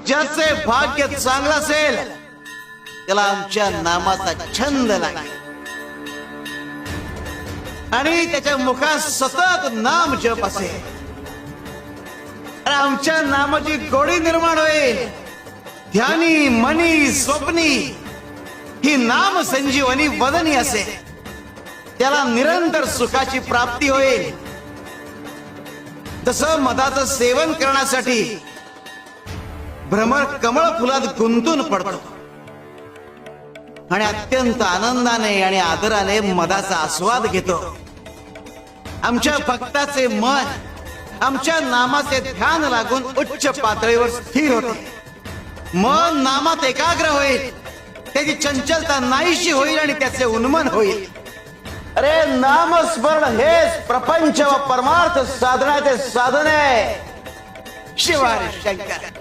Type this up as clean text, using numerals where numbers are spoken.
ज्याचे भाग्य चांगलं असेल त्याला आमच्या नामाचा छंद लागेल आणि त्याच्या मुखात सतत नाम जप असेल. आमच्या नामाची गोडी निर्माण होईल. ध्यानी मनी स्वप्नी ही नाम संजीवनी वदनी असेल. त्याला निरंतर सुखाची प्राप्ती होईल. तसं मधाचं सेवन करण्यासाठी भ्रमर कमळ फुलात गुंतून पडतो आणि अत्यंत आनंदाने आणि आदराने मधाचा आस्वाद घेतो. आमच्या भक्ताचे मन आमच्या नामाचे ध्यान लागून उच्च पातळीवर स्थिर होते. मन नामात एकाग्र होईल. त्याची चंचलता नाहीशी होईल आणि त्याचे उन्मन होईल. अरे नामस्मरण हेच प्रपंच व परमार्थ साधनाचे साधन आहे. शिवाय शंकर.